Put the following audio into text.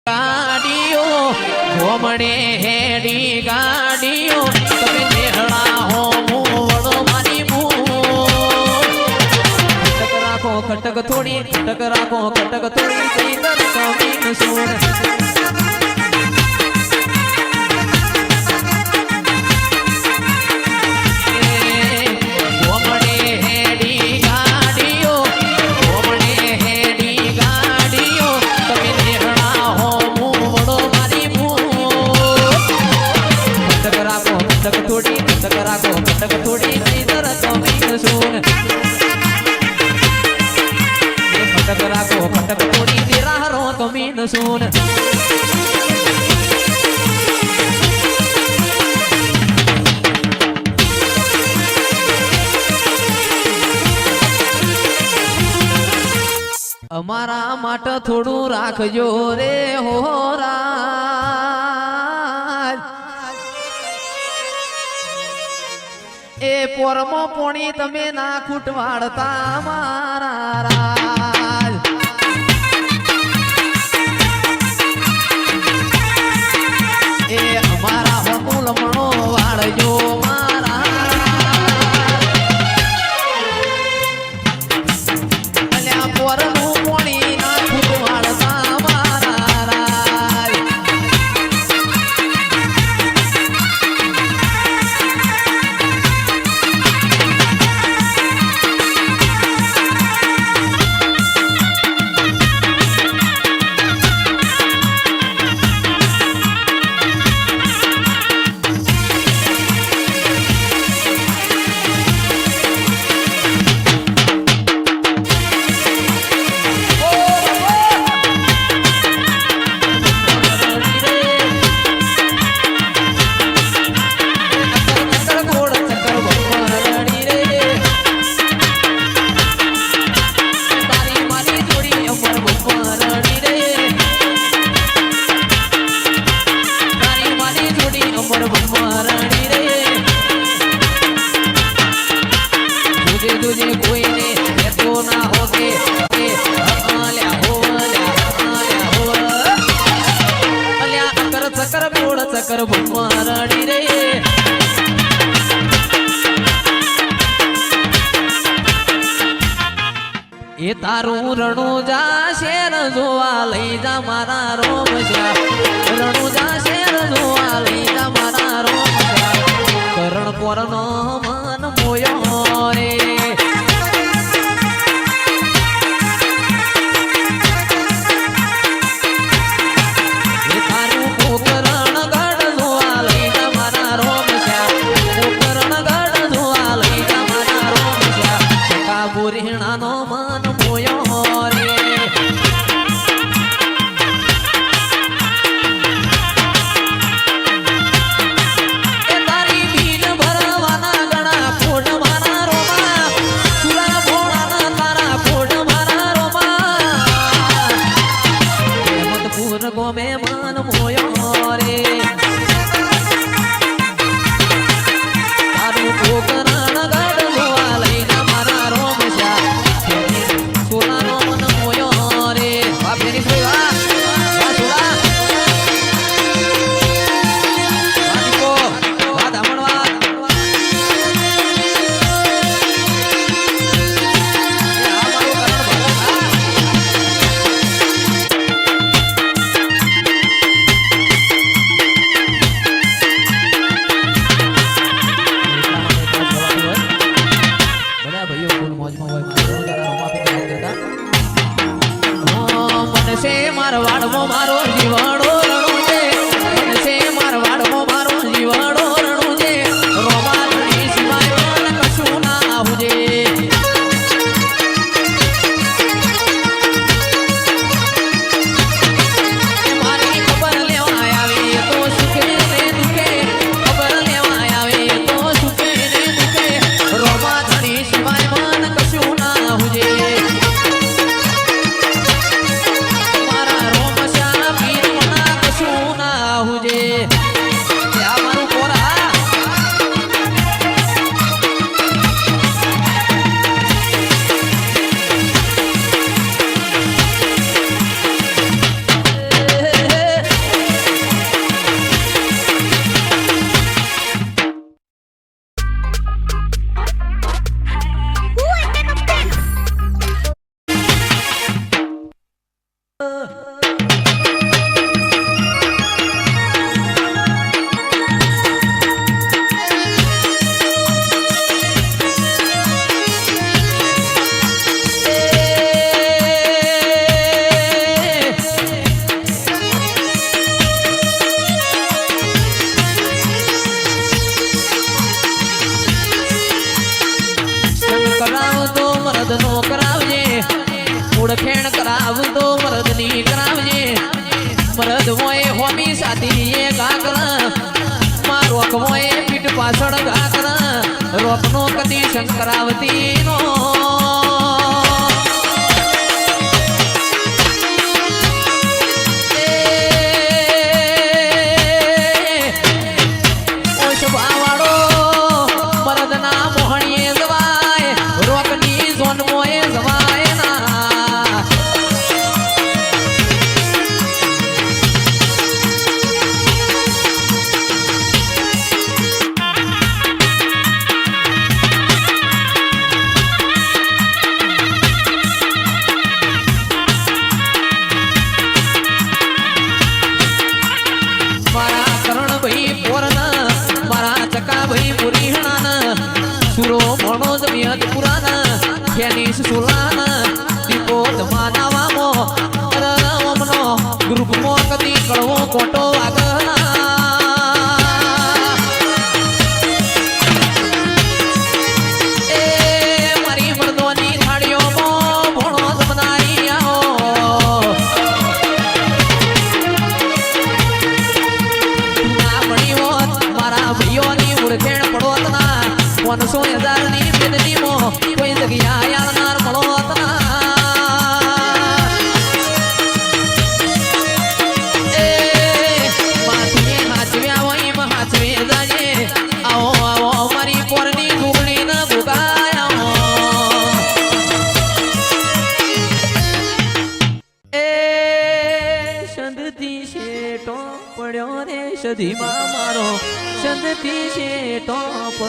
ગાડીઓ ઘોમડે હેડી ગાડીઓ તમે નેહળા હો મોવડો મારી ખટક રાખો ખટક થોડી ખટક રાખો ખટક થોડી ચૈતર કમીન સોન સોન અમારા માટે થોડું રાખજો રે હોરાજ એ પોરમો પોણી તમે ના ખૂટવાડતા મારા રાજ એ અમારા હમુલ મણો વાળજો મારા અલ્યા પોરનું પોણી ના ખૂટવાડતા મારા રાજ ચક્કર ભમરડી રે એ તારું રણું જા શેર જોવા લઈ જા મારા રોમ રણું જા શેર જોવા લઈ જા મારા રોમ કરણ કોરનો મન મોયો રે નો મન મોયો રે એ તારી બીન ભરવાના ગણા ફોડ મારા રોમા સુરા ભોળાના તારા ફોડ મારા રોમા હેમંતપુર ગોમે મન મોયો રે તારું પોકરણ ગઢ જોવા લઈને મારા રોમ મારવાડમો મારો જીવાડો રણું છે મનસે મારવાડમો મારો જીવાડો રણું છે રોમાની સિવાય મને કશું ના આવજે મારી ખબર લેવા આવે તો સુખે ને દુખે ખબર લેવા આવે તો સુખે ને દુખે રોમાની સિવાય મને કશું ના આવજે મારા રોમ શ્યામ કરાવ તો મરદની કરાવજે મરદ મોય હોમી સાથી એ ગાકર માં રોક મોય પીઠ પાછળ ગાકર રોકનો કદી શંકરાવતી નો કોટો એ મારી મર્દોની થાળીઓમાં ભણો જમનાઈ આવો ના ભણી હોત મારા ભાઈઓની ઉડખેણ પડોત ના 500,000 ની બેદનીમાં કોઈ જગ્યા યાદનાર મળોત ના સધીમાં મારો સંદતી છે ટોપ